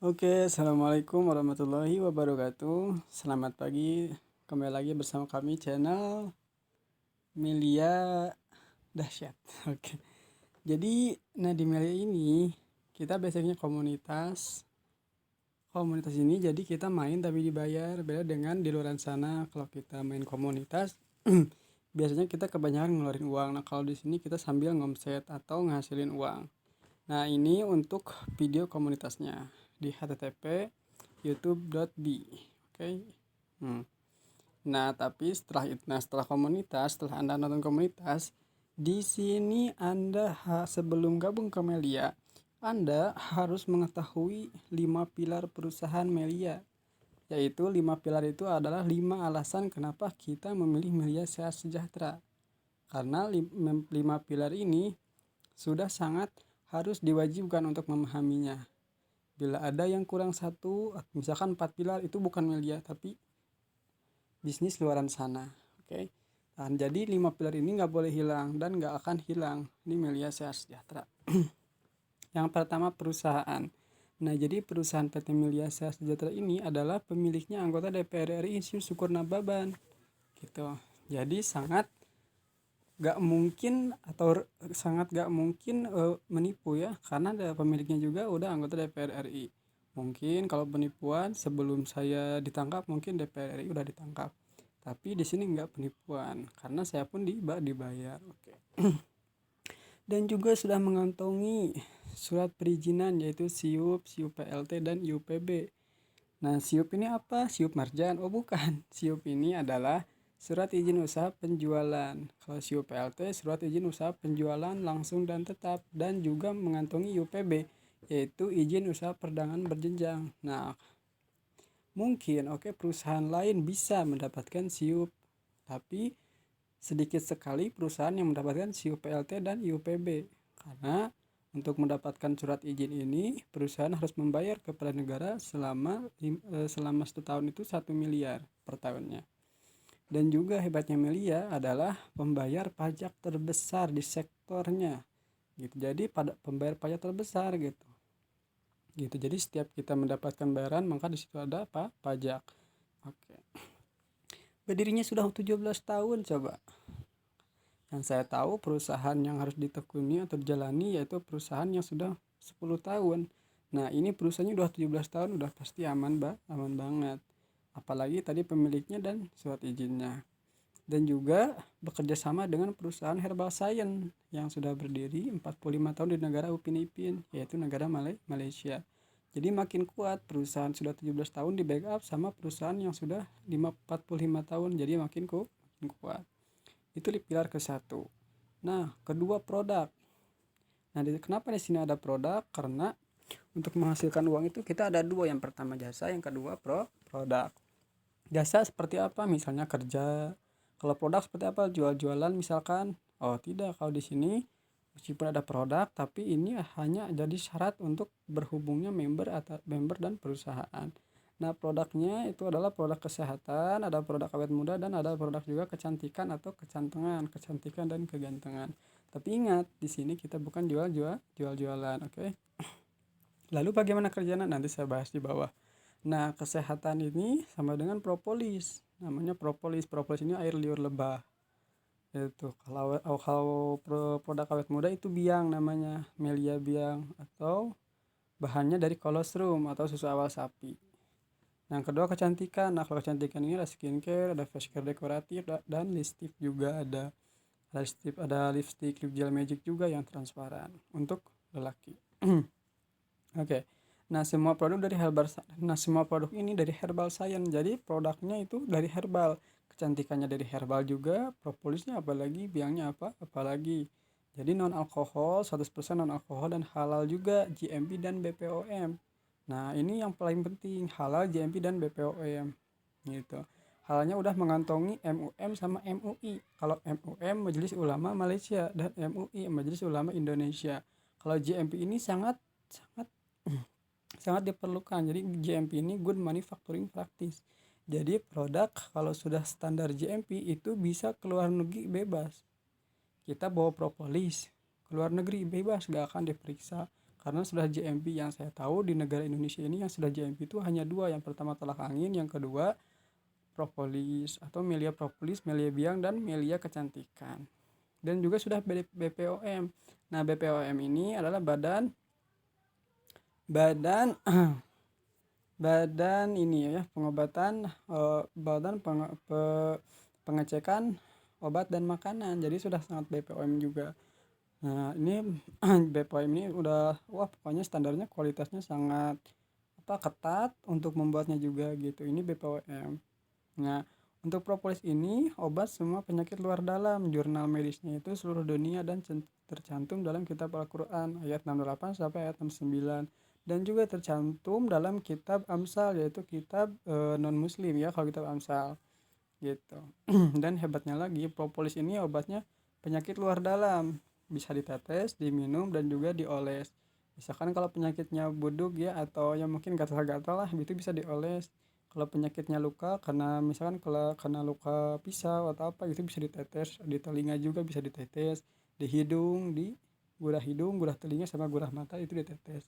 Oke, assalamualaikum warahmatullahi wabarakatuh. Selamat pagi, kembali lagi bersama kami channel Melia Dahsyat. Oke, jadi di Melia ini kita basicnya komunitas. Komunitas ini jadi kita main tapi dibayar. Beda dengan di luar sana, kalau kita main komunitas biasanya kita kebanyakan ngeluarin uang. Nah, kalau di sini kita sambil ngomset atau ngasilin uang. Nah, ini untuk video komunitasnya di http youtube.b. Oke. Nah, tapi setelah komunitas, setelah Anda nonton komunitas, di sini Anda sebelum gabung ke Melia, Anda harus mengetahui 5 pilar perusahaan Melia. Yaitu 5 pilar itu adalah 5 alasan kenapa kita memilih Melia Sehat Sejahtera. Karena 5 pilar ini sudah sangat harus diwajibkan untuk memahaminya. Bila ada yang kurang satu, misalkan 4 pilar, itu bukan Melia tapi bisnis luaran sana. Oke. Dan jadi 5 pilar ini nggak boleh hilang dan nggak akan hilang di Melia Sehat Sejahtera. Yang pertama, perusahaan. Nah, jadi perusahaan PT Melia Sehat Sejahtera ini adalah pemiliknya anggota DPR RI Insinyur Syukur Nababan. Gitu. Jadi sangat gak mungkin menipu ya, karena pemiliknya juga udah anggota DPR RI. Mungkin kalau penipuan sebelum saya ditangkap, mungkin DPR RI udah ditangkap, tapi di sini nggak penipuan karena saya pun dibayar. Oke. Dan juga sudah mengantongi surat perizinan yaitu SIUP, SIUP PLT dan IUPB. Nah, SIUP ini apa? SIUP Marjan? Oh, bukan. SIUP ini adalah surat izin usaha penjualan. Kalau SIUP PLT, surat izin usaha penjualan langsung dan tetap, dan juga mengantongi IUPB, yaitu izin usaha perdagangan berjenjang. Nah, mungkin perusahaan lain bisa mendapatkan SIUP, tapi sedikit sekali perusahaan yang mendapatkan SIUP PLT dan IUPB. Karena untuk mendapatkan surat izin ini, perusahaan harus membayar kepada negara selama 1 tahun itu 1 miliar per tahunnya. Dan juga hebatnya Melia adalah pembayar pajak terbesar di sektornya. Gitu. Jadi pada pembayar pajak terbesar gitu. Jadi setiap kita mendapatkan bayaran, maka di situ ada apa? Pajak. Oke. Berdirinya sudah 17 tahun coba. Yang saya tahu perusahaan yang harus ditekuni atau dijalani yaitu perusahaan yang sudah 10 tahun. Nah, ini perusahaannya udah 17 tahun, udah pasti aman banget. Apalagi tadi pemiliknya dan surat izinnya. Dan juga bekerja sama dengan perusahaan Herbal Science yang sudah berdiri 45 tahun di negara Upin Ipin, yaitu negara Malaysia. Jadi makin kuat, perusahaan sudah 17 tahun di backup sama perusahaan yang sudah 45 tahun, jadi makin kuat. Itu di pilar ke-1. Nah, kedua, produk. Nah, kenapa di sini ada produk? Karena untuk menghasilkan uang itu kita ada dua, yang pertama jasa, yang kedua produk. Jasa seperti apa? Misalnya kerja. Kalau produk seperti apa? Jual-jualan misalkan. Oh, tidak, kalau di sini meskipun ada produk, tapi ini hanya jadi syarat untuk berhubungnya member dan perusahaan. Nah, produknya itu adalah produk kesehatan, ada produk awet muda, dan ada produk juga kecantikan atau kecantikan dan kegantengan. Tapi ingat, di sini kita bukan jual-jualan, oke? Lalu bagaimana kerjanya? Nanti saya bahas di bawah. Nah, kesehatan ini sama dengan propolis. Namanya propolis. Propolis ini air liur lebah. Itu kalau produk awet muda itu biang, namanya Melia Biang, atau bahannya dari kolostrum atau susu awal sapi. Yang kedua kecantikan. Nah, kalau kecantikan ini ada skincare, ada face care dekoratif, dan lipstick juga ada. Ada lipstick lip gel magic juga yang transparan untuk lelaki. Oke. Nah, semua produk ini dari Herbal Science. Jadi produknya itu dari herbal. Kecantikannya dari herbal juga, propolisnya apalagi, biangnya apalagi. Jadi non alkohol, 100% non alkohol, dan halal juga, GMP dan BPOM. Nah, ini yang paling penting, halal, GMP dan BPOM. Gitu. Halalnya udah mengantongi MUM sama MUI. Kalau MUM Majelis Ulama Malaysia dan MUI Majelis Ulama Indonesia. Kalau GMP ini sangat diperlukan. Jadi GMP ini Good Manufacturing Practice. Jadi produk kalau sudah standar GMP itu bisa keluar negeri bebas. Kita bawa propolis keluar negeri bebas, gak akan diperiksa karena sudah JMP. Yang saya tahu di negara Indonesia ini yang sudah JMP itu hanya dua. Yang pertama tolak angin, yang kedua propolis atau melia propolis, melia biang, dan melia kecantikan. Dan juga sudah BPOM. Nah, BPOM ini adalah badan badan ini ya, pengobatan, badan pengecekan obat dan makanan. Jadi sudah sangat BPOM juga. Nah, ini BPOM ini udah wah pokoknya standarnya kualitasnya sangat ketat untuk membuatnya juga gitu. Ini BPOM. Nah, untuk propolis ini obat semua penyakit luar dalam. Jurnal medisnya itu seluruh dunia dan tercantum dalam kitab Al-Qur'an ayat 68 sampai ayat 69, dan juga tercantum dalam kitab Amsal, yaitu kitab non muslim ya kalau kitab Amsal gitu. Dan hebatnya lagi, propolis ini obatnya penyakit luar dalam, bisa ditetes, diminum, dan juga dioles. Misalkan kalau penyakitnya buduk ya, atau yang mungkin gatal-gatal lah, itu bisa dioles. Kalau penyakitnya luka, karena misalkan kalau kena luka pisau atau apa, itu bisa ditetes. Di telinga juga bisa ditetes, di hidung, di gurah telinga sama gurah mata itu ditetes.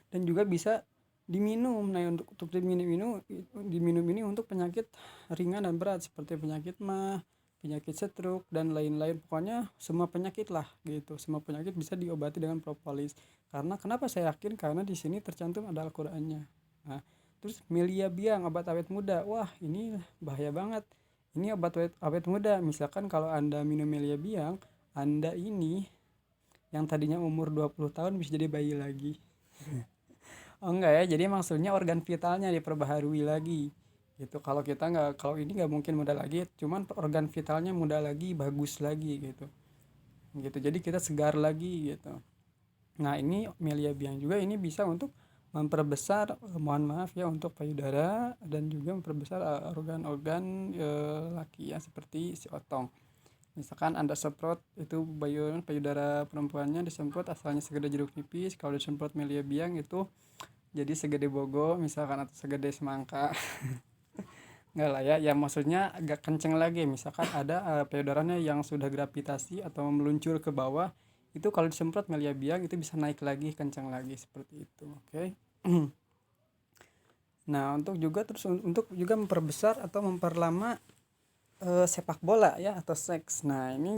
Dan juga bisa diminum. Nah, untuk diminum ini untuk penyakit ringan dan berat seperti penyakit mah, penyakit stroke, dan lain-lain. Pokoknya semua penyakit lah gitu. Semua penyakit bisa diobati dengan propolis. Karena kenapa saya yakin? Karena di sini tercantum ada Al-Qur'annya. Nah, terus melia biang, obat awet muda. Wah, ini bahaya banget. Ini obat awet muda. Misalkan kalau Anda minum melia biang, Anda ini yang tadinya umur 20 tahun bisa jadi bayi lagi. Oh enggak ya, jadi maksudnya organ vitalnya diperbaharui lagi gitu. Kalau ini nggak mungkin muda lagi, cuman organ vitalnya muda lagi, bagus lagi gitu. Jadi kita segar lagi gitu. Nah, ini melia biang juga ini bisa untuk memperbesar, mohon maaf ya, untuk payudara, dan juga memperbesar organ-organ laki ya, seperti si otong. Misalkan Anda semprot itu payudara perempuannya, disemprot asalnya segede jeruk nipis, kalau disemprot melia biang itu jadi segede bogo misalkan, atau segede semangka. Enggak lah ya, maksudnya agak kenceng lagi. Misalkan ada payudaranya yang sudah gravitasi atau meluncur ke bawah, itu kalau disemprot melia biang itu bisa naik lagi, kenceng lagi, seperti itu. Oke. Nah, untuk juga memperbesar atau memperlama sepak bola ya, atau seks. Nah, ini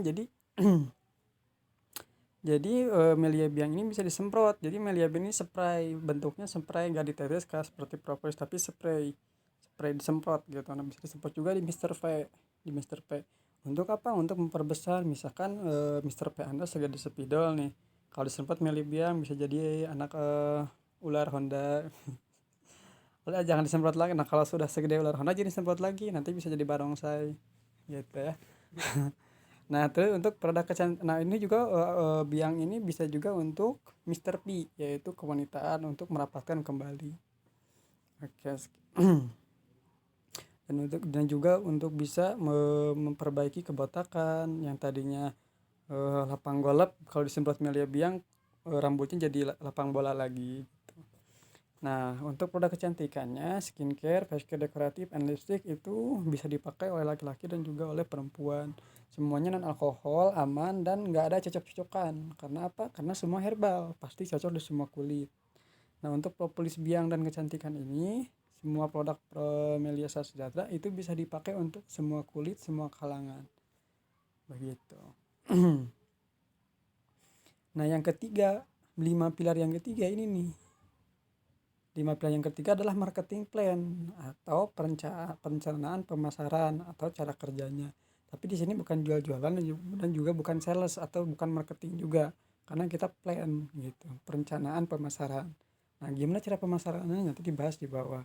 jadi melia biang ini bisa disemprot. Jadi melia biang ini spray, bentuknya spray, nggak ditetes kayak seperti propolis, tapi spray disemprot gitu. Nah, bisa disemprot juga di Mister P. Untuk apa? Untuk memperbesar. Misalkan Mister P Anda segede spidol nih, kalau disemprot melia biang bisa jadi anak ular Honda. Udah, jangan disemprot lagi. Nah, kalau sudah segede ular Honda jadi disemprot lagi, nanti bisa jadi barongsai gitu ya. Nah, terus untuk produk kecantikan, nah ini juga biang ini bisa juga untuk Mr. P, yaitu kewanitaan, untuk merapatkan kembali. Oke. Dan juga untuk bisa memperbaiki kebotakan yang tadinya lapang golep, kalau disemprot melia biang rambutnya jadi lapang bola lagi. Nah, untuk produk kecantikannya, skincare, face care dekoratif, and lipstick itu bisa dipakai oleh laki-laki dan juga oleh perempuan. Semuanya non alkohol, aman, dan nggak ada cocok-cocokan. Karena apa? Karena semua herbal, pasti cocok di semua kulit. Nah, untuk propolis biang dan kecantikan ini, semua produk Melia Sejahtera itu bisa dipakai untuk semua kulit, semua kalangan. Begitu. Nah, yang ketiga, 5 pilar yang ketiga ini nih. 5 pilar yang ketiga adalah marketing plan atau perencanaan pemasaran atau cara kerjanya. Tapi di sini bukan jual-jualan dan juga bukan sales atau bukan marketing juga, karena kita plan gitu, perencanaan pemasaran. Nah, gimana cara pemasarannya nanti dibahas di bawah.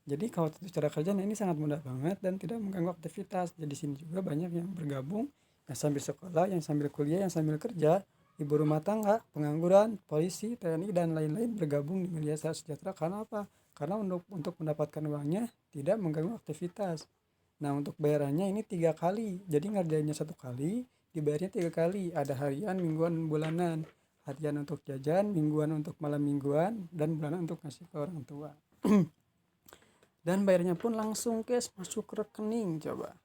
Jadi kalau itu cara kerjanya ini sangat mudah banget dan tidak mengganggu aktivitas. Jadi sini juga banyak yang bergabung, yang sambil sekolah, yang sambil kuliah, yang sambil kerja, ibu rumah tangga, pengangguran, polisi, TNI, dan lain-lain bergabung di Melia Sejahtera. Karena apa? Karena untuk mendapatkan uangnya tidak mengganggu aktivitas. Nah, untuk bayarannya ini 3 kali. Jadi ngerjainnya 1 kali, dibayarnya 3 kali. Ada harian, mingguan, bulanan. Harian untuk jajan, mingguan untuk malam mingguan, dan bulanan untuk ngasih ke orang tua. Dan bayarnya pun langsung cash masuk ke rekening. Coba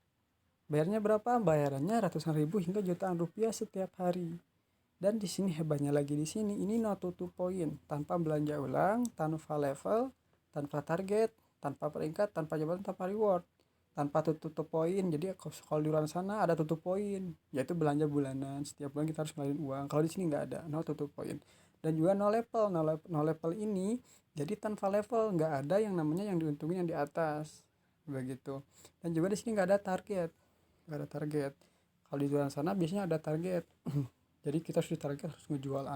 bayarnya berapa? Bayarannya ratusan ribu hingga jutaan rupiah setiap hari. Dan di sini hebatnya lagi, di sini ini no to point, tanpa belanja ulang, tanpa level, tanpa target, tanpa peringkat, tanpa jabatan, tanpa reward, tanpa tutup poin. Jadi kalau di luar sana ada tutup poin, yaitu belanja bulanan, setiap bulan kita harus ngeluarin uang. Kalau di sini nggak ada, no tutup poin. Dan juga no level. No level ini jadi tanpa level, nggak ada yang namanya yang diuntungin yang di atas, begitu. Dan juga di sini nggak ada target, nggak ada target. Kalau di luar sana biasanya ada target. Jadi kita harus ditarget, harus ngejual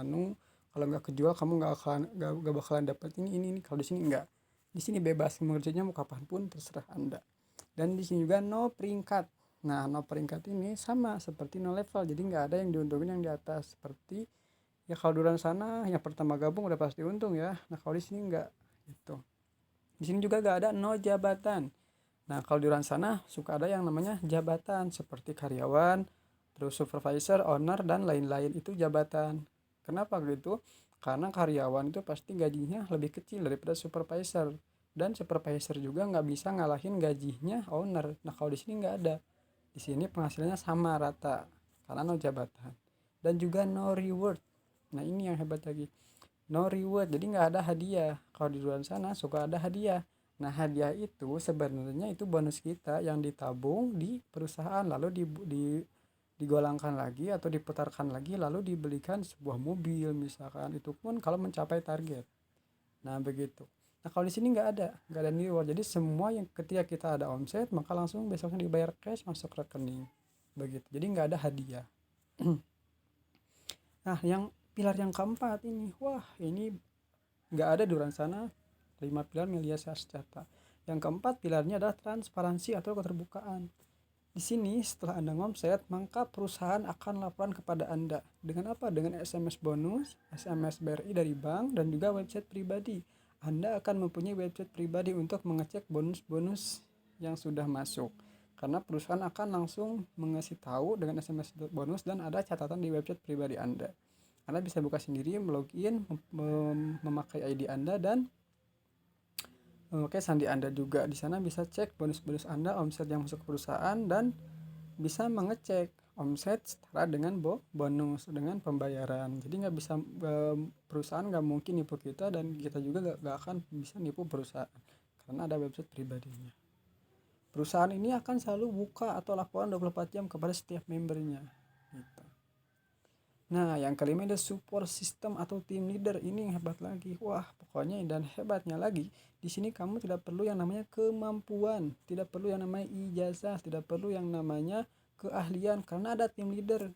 kalau nggak kejual kamu nggak bakalan dapat ini. Kalau di sini nggak, di sini bebas mengerjanya mau kapanpun terserah anda. Dan di sini juga no peringkat. Nah, no peringkat ini sama seperti no level, jadi nggak ada yang diuntungin yang di atas. Seperti ya kalau di luar sana yang pertama gabung udah pasti untung ya. Nah, kalau di sini nggak gitu. Di sini juga nggak ada no jabatan. Nah, kalau di luar sana suka ada yang namanya jabatan seperti karyawan, terus supervisor, owner, dan lain-lain, itu jabatan. Kenapa gitu? Karena karyawan itu pasti gajinya lebih kecil daripada supervisor, dan supervisor juga nggak bisa ngalahin gajinya owner. Nah, kalau di sini nggak ada. Di sini penghasilannya sama rata karena no jabatan. Dan juga no reward. Nah, ini yang hebat lagi. No reward, jadi nggak ada hadiah. Kalau di luar sana suka ada hadiah. Nah, hadiah itu sebenarnya itu bonus kita yang ditabung di perusahaan, lalu digolangkan lagi atau diputarkan lagi, lalu dibelikan sebuah mobil misalkan. Itu pun kalau mencapai target. Nah, begitu. Nah, kalau di sini nggak ada reward. Jadi semua yang ketika kita ada omset maka langsung besoknya dibayar cash masuk rekening. Begitu. Jadi nggak ada hadiah. Nah, yang pilar yang keempat ini, wah ini nggak ada di luar sana. 5 pilar Melia Sejahtera. Yang keempat pilarnya adalah transparansi atau keterbukaan. Di sini setelah Anda ngomset, maka perusahaan akan laporan kepada Anda. Dengan apa? Dengan SMS bonus, SMS BRI dari bank, dan juga website pribadi. Anda akan mempunyai website pribadi untuk mengecek bonus-bonus yang sudah masuk. Karena perusahaan akan langsung mengasih tahu dengan SMS bonus dan ada catatan di website pribadi Anda. Anda bisa buka sendiri, login, memakai ID Anda, dan sandi Anda juga. Di sana bisa cek bonus-bonus Anda, omset yang masuk ke perusahaan, dan bisa mengecek omset setara dengan bonus dengan pembayaran. Jadi nggak bisa, perusahaan nggak mungkin nipu kita, dan kita juga nggak akan bisa nipu perusahaan karena ada website pribadinya. Perusahaan ini akan selalu buka atau laporan 24 jam kepada setiap membernya gitu. Nah, yang kelima ada support system atau team leader. Ini yang hebat lagi. Wah, pokoknya dan hebatnya lagi, di sini kamu tidak perlu yang namanya kemampuan, tidak perlu yang namanya ijazah, tidak perlu yang namanya keahlian, karena ada team leader.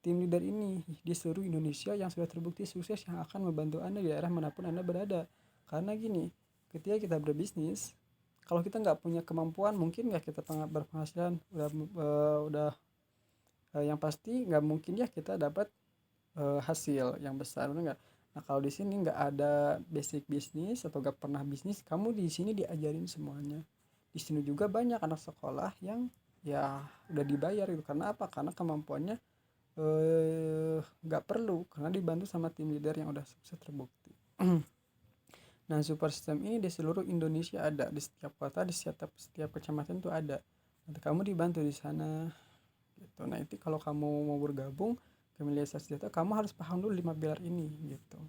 Team leader ini di seluruh Indonesia yang sudah terbukti sukses, yang akan membantu Anda di daerah manapun Anda berada. Karena gini, ketika kita berbisnis, kalau kita nggak punya kemampuan, mungkin nggak kita berpenghasilan, udah yang pasti nggak mungkin ya kita dapat hasil yang besar, benar nggak? Nah, kalau di sini nggak ada basic bisnis atau nggak pernah bisnis, kamu di sini diajarin semuanya. Di sini juga banyak anak sekolah yang ya udah dibayar gitu. Karena apa? Karena kemampuannya nggak perlu, karena dibantu sama tim leader yang udah sukses terbukti. Nah, super system ini di seluruh Indonesia ada, di setiap kota, di setiap kecamatan tuh ada. Nanti kamu dibantu di sana gitu. Nah, itu kalau kamu mau bergabung ke Melia Sejahtera, kamu harus paham dulu 5 pilar ini gitu.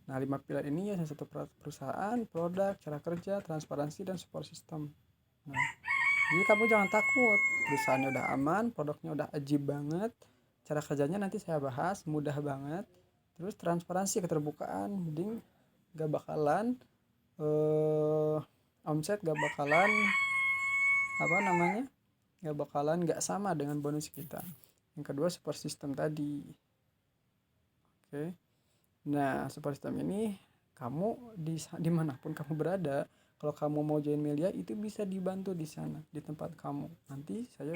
Nah, 5 pilar ini ya, satu perusahaan, produk, cara kerja, transparansi, dan support system. Nah, jadi kamu jangan takut, perusahaannya udah aman, produknya udah ajib banget, cara kerjanya nanti saya bahas, mudah banget. Terus transparansi, keterbukaan, jadi gak bakalan omset gak bakalan gak sama dengan bonus kita. Yang kedua, support system tadi. Oke. Nah, support system ini kamu dimanapun kamu berada, kalau kamu mau join Melia itu bisa dibantu di sana, di tempat kamu. Nanti saya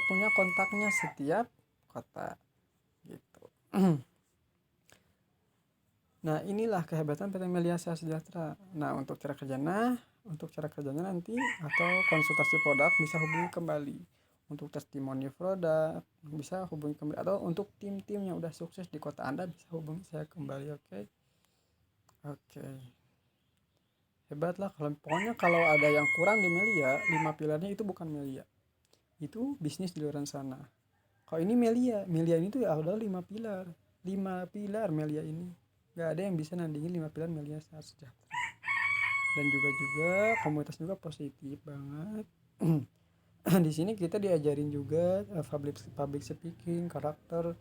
punya kontaknya setiap kota gitu. Nah, inilah kehebatan PT Melia Sejahtera. Nah, untuk cara kerjanya nanti atau konsultasi produk bisa hubungi kembali. Untuk testimoni produk bisa hubungi kembali, atau untuk tim-tim yang udah sukses di kota Anda bisa hubungi saya kembali. Oke. Hebat lah, pokoknya kalau ada yang kurang di Melia, 5 pilarnya itu bukan Melia. Itu bisnis di luar sana. Kalau ini Melia ini tuh ya udah 5 pilar Melia ini. Nggak ada yang bisa nandingin 5 pilar Melia Saat Sejahtera. Dan juga komunitas juga positif banget. Di sini kita diajarin juga public speaking, karakter,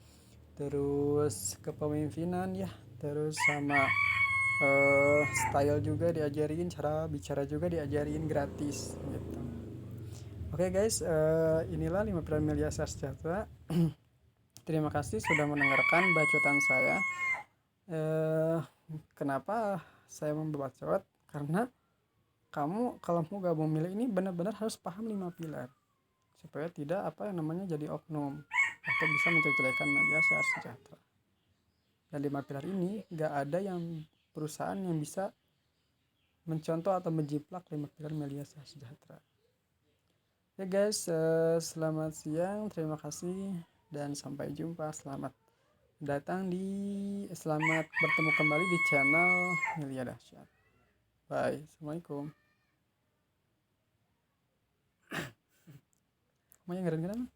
terus kepemimpinan ya, terus sama style juga diajarin, cara bicara juga diajarin gratis gitu. Oke guys, inilah 5 pilar Melia Sejahtera. Terima kasih sudah mendengarkan bacotan saya. Eh, Kenapa saya membacot? Karena kamu kalau mau gabung milih ini benar-benar harus paham 5 pilar supaya tidak apa yang namanya jadi oknum atau bisa menjelek-jelekan media sejahtera. Dan 5 pilar ini gak ada yang perusahaan yang bisa mencontoh atau menjiplak 5 pilar media sejahtera. Ya guys, selamat siang, terima kasih dan sampai jumpa. Selamat bertemu kembali di channel Melia Dahsyat. Bye, assalamualaikum. Mau yang ngeren